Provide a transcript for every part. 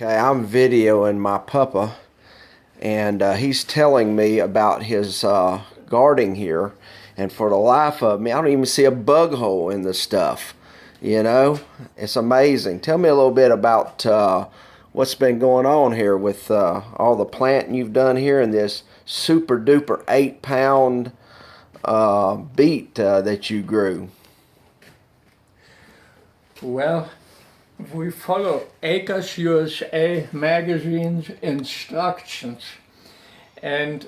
Okay, I'm videoing my puppa, and he's telling me about his gardening here. And for the life of me, I don't even see a bug hole in the stuff. You know, it's amazing. Tell me a little bit about what's been going on here with all the planting you've done here and this super duper 8 pound beet that you grew. Well, we follow Acres USA magazine's instructions, and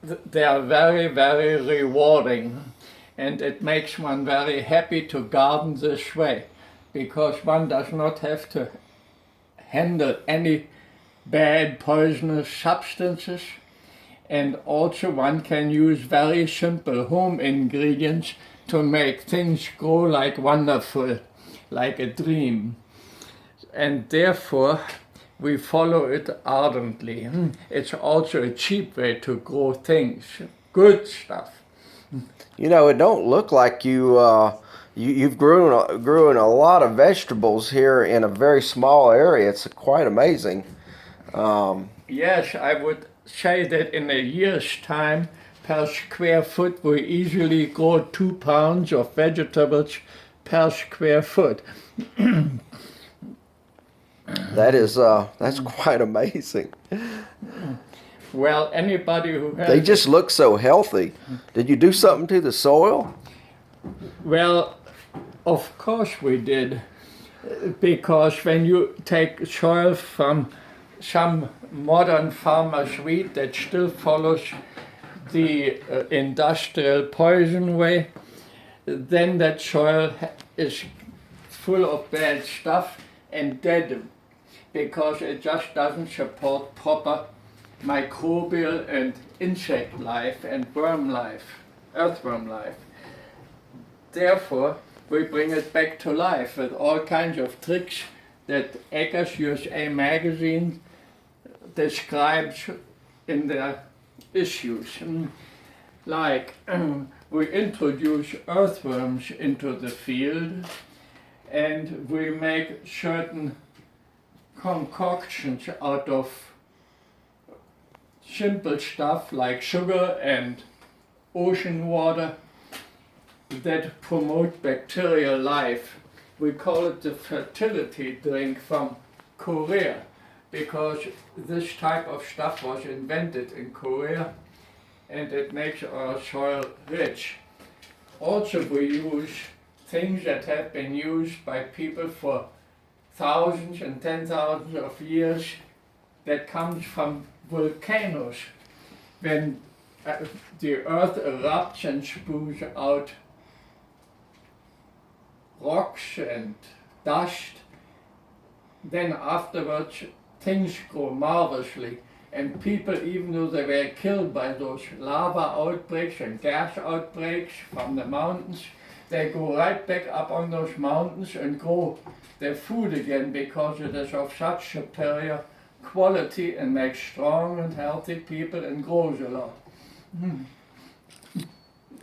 they are very, very rewarding. And it makes one very happy to garden this way, because one does not have to handle any bad poisonous substances, and also one can use very simple home ingredients to make things grow like wonderful, like a dream. And therefore we follow it ardently. It's also a cheap way to grow things, good stuff. You know, it don't look like you've grown a lot of vegetables here in a very small area. It's quite amazing. Yes, I would say that in a year's time, per square foot, we easily grow 2 pounds of vegetables per square foot. That's quite amazing. Well, anybody who has... They just look so healthy. Did you do something to the soil? Well, of course we did, because when you take soil from some modern farmer's wheat that still follows the industrial poison way, then that soil is full of bad stuff and dead, because it just doesn't support proper microbial and insect life and worm life, earthworm life. Therefore, we bring it back to life with all kinds of tricks that Acres USA magazine describes in their issues. Like, we introduce earthworms into the field, and we make certain concoctions out of simple stuff like sugar and ocean water that promote bacterial life. We call it the fertility drink from Korea, because this type of stuff was invented in Korea, and it makes our soil rich. Also, we use things that have been used by people for thousands and 10,000s of years, that comes from volcanoes. When the earth erupts and spews out rocks and dust, then afterwards things grow marvelously. And people, even though they were killed by those lava outbreaks and gas outbreaks from the mountains, they go right back up on those mountains and grow their food again, because it is of such superior quality and makes strong and healthy people and grows a lot.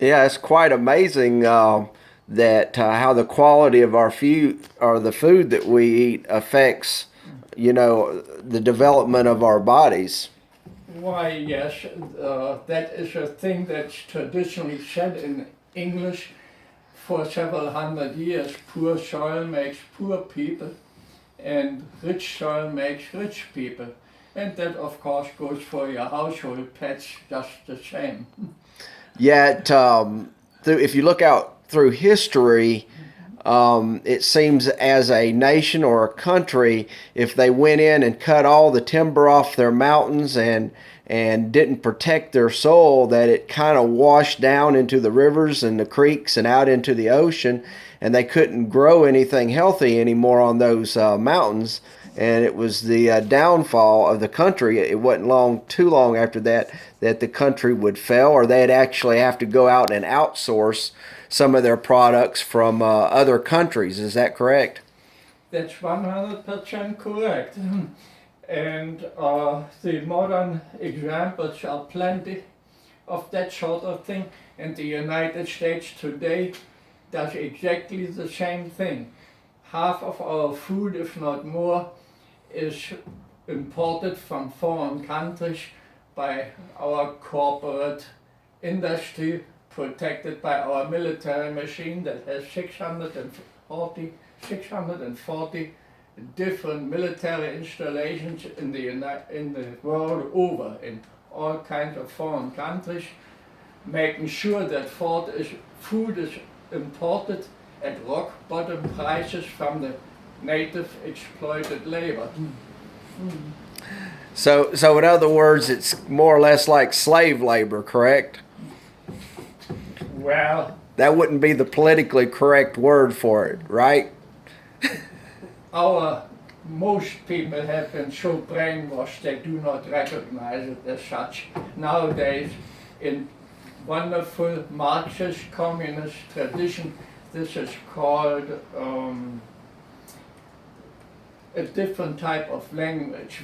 Yeah, it's quite amazing that how the quality of our food or the food that we eat affects, the development of our bodies. Why, yes, that is a thing that's traditionally said in English for several hundred years. Poor soil makes poor people, and rich soil makes rich people. And that, of course, goes for your household pets just the same. Yet, if you look out through history, it seems as a nation or a country, if they went in and cut all the timber off their mountains and didn't protect their soil, that it kind of washed down into the rivers and the creeks and out into the ocean, and they couldn't grow anything healthy anymore on those mountains. And it was the downfall of the country. It wasn't too long after that the country would fail, or they'd actually have to go out and outsource some of their products from other countries. Is that correct? That's 100% correct. And the modern examples are plenty of that sort of thing. And the United States today does exactly the same thing. Half of our food, if not more, is imported from foreign countries by our corporate industry, protected by our military machine that has 640 different military installations in the world over, in all kinds of foreign countries, making sure that food is imported at rock bottom prices from the native exploited labor. So in other words, it's more or less like slave labor, correct? Well, That wouldn't be the politically correct word for it, right? most people have been so brainwashed they do not recognize it as such. Nowadays, in wonderful Marxist communist tradition, this is called a different type of language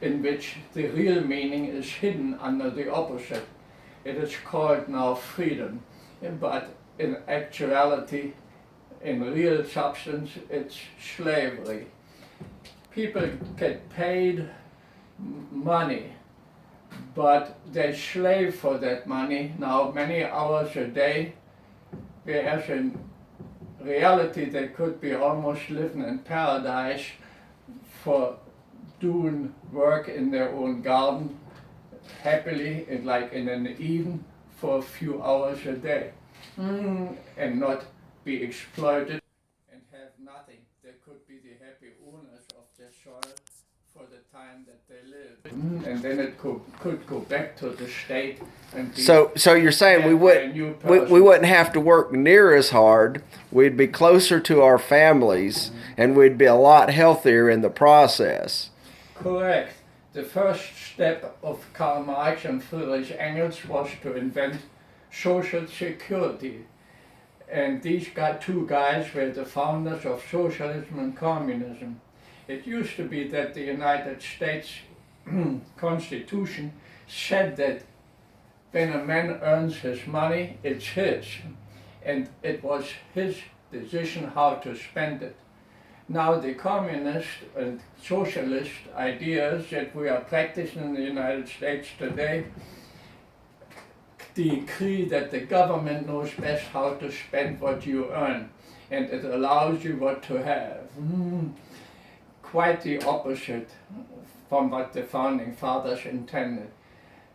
in which the real meaning is hidden under the opposite. It is called now freedom, but in actuality, in real substance, it's slavery. People get paid money, but they slave for that money now many hours a day, whereas in reality they could be almost living in paradise for doing work in their own garden happily, like in an Eden, for a few hours a day, and not be exploited and have nothing. They could be the happy owners of their soil for the time that they live, and then it could go back to the state and be So you're saying we led by a new we person. wouldn't have to work near as hard. We'd be closer to our families, and we'd be a lot healthier in the process. Correct. The first step of Karl Marx and Friedrich Engels was to invent social security. And these two guys were the founders of socialism and communism. It used to be that the United States Constitution said that when a man earns his money, it's his. And it was his decision how to spend it. Now the communist and socialist ideas that we are practicing in the United States today decree that the government knows best how to spend what you earn, and it allows you what to have. Quite the opposite from what the founding fathers intended.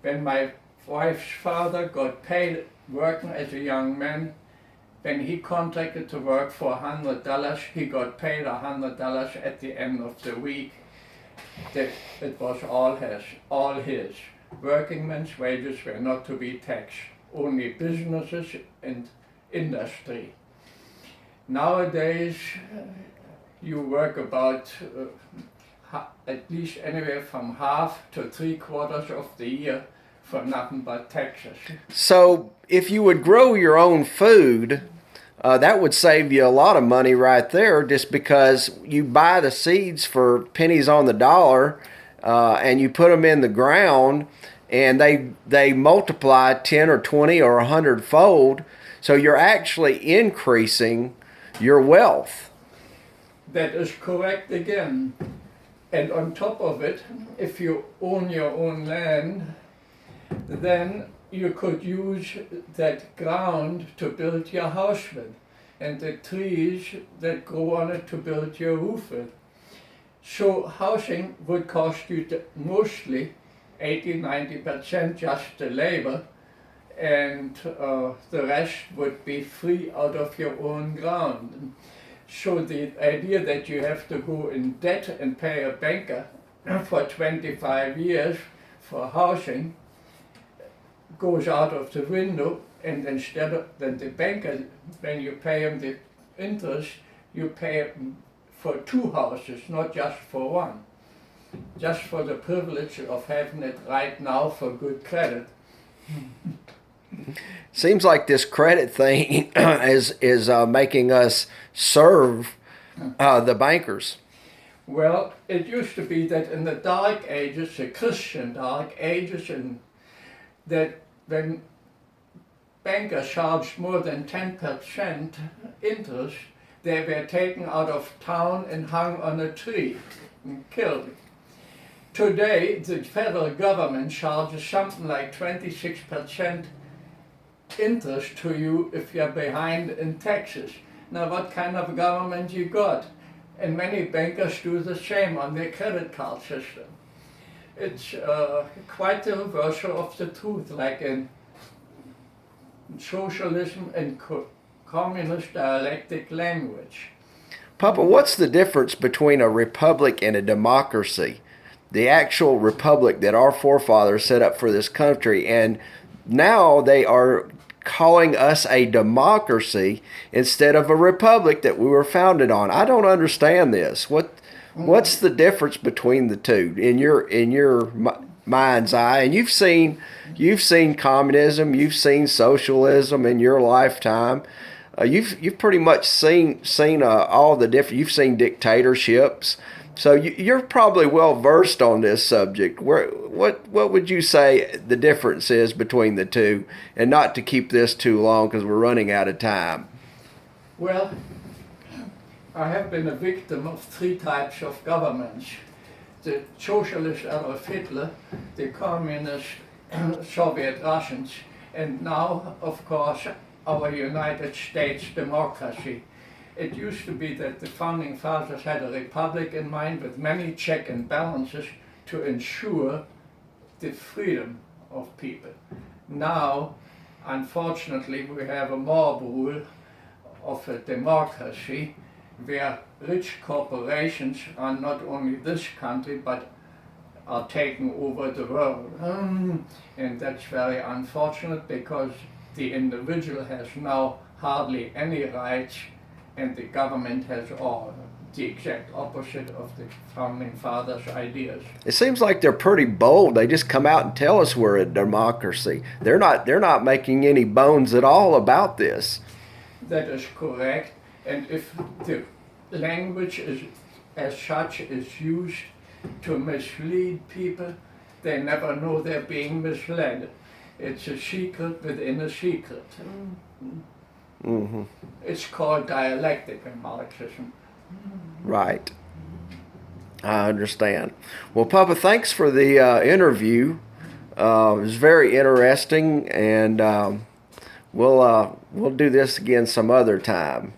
When my wife's father got paid working as a young man, when he contracted to work for $100, he got paid $100 at the end of the week. It was all his. Working men's wages were not to be taxed, only businesses and industry. Nowadays, you work about at least anywhere from half to 3/4 of the year for nothing but taxes. So if you would grow your own food, that would save you a lot of money right there, just because you buy the seeds for pennies on the dollar, and you put them in the ground, and they multiply 10 or 20 or 100 fold. So you're actually increasing your wealth. That is correct again. And on top of it, if you own your own land, then you could use that ground to build your house with, and the trees that grow on it to build your roof with. So housing would cost you mostly 80–90% just the labor, and the rest would be free out of your own ground. So the idea that you have to go in debt and pay a banker for 25 years for housing goes out of the window, and instead of then the banker, when you pay him the interest, you pay him for 2 houses, not just for one. Just for the privilege of having it right now for good credit. Seems like this credit thing is making us serve the bankers. Well, it used to be that in the Dark Ages, the Christian Dark Ages, and that when bankers charged more than 10% interest, they were taken out of town and hung on a tree. and killed. Today, the federal government charges something like 26% interest to you if you're behind in taxes. Now, what kind of government you got? And many bankers do the same on their credit card system. It's quite the reversal of the truth, like in socialism and communist dialectic language. Papa, what's the difference between a republic and a democracy? The actual republic that our forefathers set up for this country, and now they are calling us a democracy instead of a republic that we were founded on. I don't understand this. What's the difference between the two in your mind's eye? And you've seen communism, you've seen socialism in your lifetime. You've pretty much seen all the different. You've seen dictatorships, so you're probably well versed on this subject. What would you say the difference is between the two? And not to keep this too long because we're running out of time. Well, I have been a victim of three types of governments: the socialist Adolf Hitler, the communist Soviet Russians, and now, of course, our United States democracy. It used to be that the founding fathers had a republic in mind with many checks and balances to ensure the freedom of people. Now, unfortunately, we have a mob rule of a democracy where rich corporations are not only this country but are taking over the world. And that's very unfortunate because the individual has now hardly any rights and the government has all. The exact opposite of the founding fathers' ideas. It seems like they're pretty bold. They just come out and tell us we're a democracy. They're not making any bones at all about this. That is correct. And if the language is as such is used to mislead people, they never know they're being misled. It's a secret within a secret. Mm-hmm. It's called dialectic in Marxism. Right. I understand. Well, Papa, thanks for the interview. It was very interesting, and we'll do this again some other time.